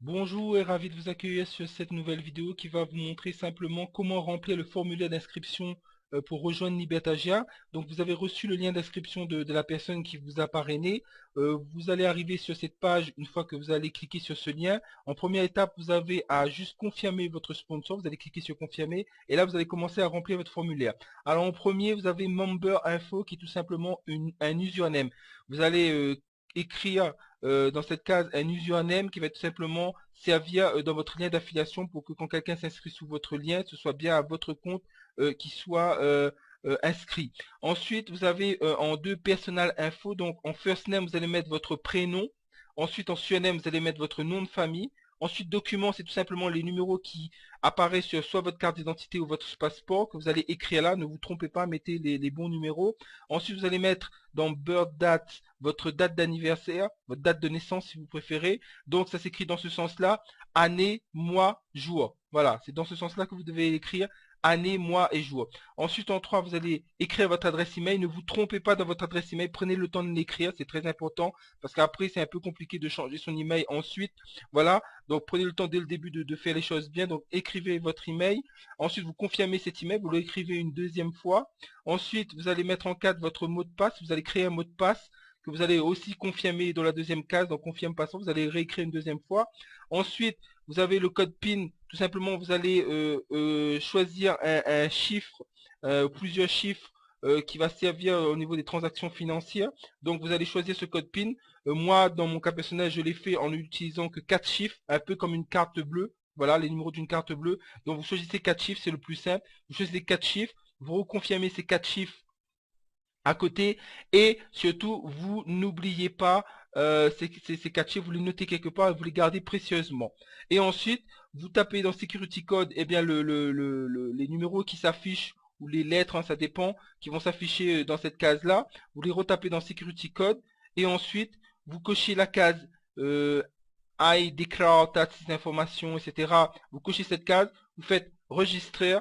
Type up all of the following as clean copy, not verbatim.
Bonjour et ravi de vous accueillir sur cette nouvelle vidéo qui va vous montrer simplement comment remplir le formulaire d'inscription pour rejoindre Libertagia. Donc vous avez reçu le lien d'inscription de la personne qui vous a parrainé. Vous allez arriver sur cette page une fois que vous allez cliquer sur ce lien. En première étape, vous avez à juste confirmer votre sponsor. Vous allez cliquer sur confirmer et là vous allez commencer à remplir votre formulaire. Alors en premier, vous avez Member Info qui est tout simplement un username. Vous allez écrire dans cette case un username qui va tout simplement servir dans votre lien d'affiliation pour que quand quelqu'un s'inscrit sous votre lien, ce soit bien à votre compte qui soit inscrit. Ensuite, vous avez en deux personal info, donc en first name, vous allez mettre votre prénom. Ensuite, en surname, vous allez mettre votre nom de famille. Ensuite, document, c'est tout simplement les numéros qui apparaissent sur soit votre carte d'identité ou votre passeport que vous allez écrire là. Ne vous trompez pas, mettez les bons numéros. Ensuite, vous allez mettre dans birth date votre date d'anniversaire, votre date de naissance si vous préférez. Donc, ça s'écrit dans ce sens-là, année, mois, jour. Voilà, c'est dans ce sens-là que vous devez écrire année, mois et jour. Ensuite, en 3, vous allez écrire votre adresse email. Ne vous trompez pas dans votre adresse email. Prenez le temps de l'écrire, c'est très important parce qu'après, c'est un peu compliqué de changer son email ensuite. Voilà, donc prenez le temps dès le début de faire les choses bien. Donc, écrivez votre email. Ensuite, vous confirmez cet email. Vous l'écrivez une deuxième fois. Ensuite, vous allez mettre en cadre votre mot de passe. Vous allez créer un mot de passe que vous allez aussi confirmer dans la deuxième case, donc confirme passant, vous allez réécrire une deuxième fois. Ensuite, vous avez le code PIN, tout simplement vous allez choisir un chiffre, plusieurs chiffres qui va servir au niveau des transactions financières. Donc vous allez choisir ce code PIN. Moi, dans mon cas personnel, je l'ai fait en utilisant que 4 chiffres, un peu comme une carte bleue. Voilà, les numéros d'une carte bleue. Donc vous choisissez 4 chiffres, c'est le plus simple. Vous choisissez 4 chiffres, vous reconfirmez ces 4 chiffres à côté et surtout vous n'oubliez pas ces 4 chiffres, vous les notez quelque part et vous les gardez précieusement. Et ensuite vous tapez dans Security Code eh bien les numéros qui s'affichent ou les lettres, hein, ça dépend, qui vont s'afficher dans cette case là, vous les retapez dans Security Code et ensuite vous cochez la case I declare that ces informations, etc. Vous cochez cette case, vous faites register,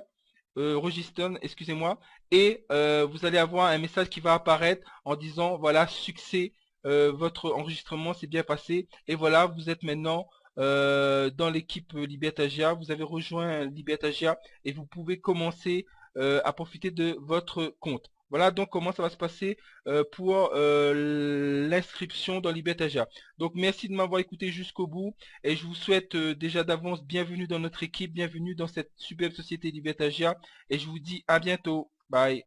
excusez-moi, et vous allez avoir un message qui va apparaître en disant voilà, succès, votre enregistrement s'est bien passé, et voilà, vous êtes maintenant dans l'équipe Libertagia, vous avez rejoint Libertagia, et vous pouvez commencer à profiter de votre compte. Voilà donc comment ça va se passer pour l'inscription dans Libertagia. Donc merci de m'avoir écouté jusqu'au bout et je vous souhaite déjà d'avance bienvenue dans notre équipe, bienvenue dans cette superbe société Libertagia et je vous dis à bientôt. Bye.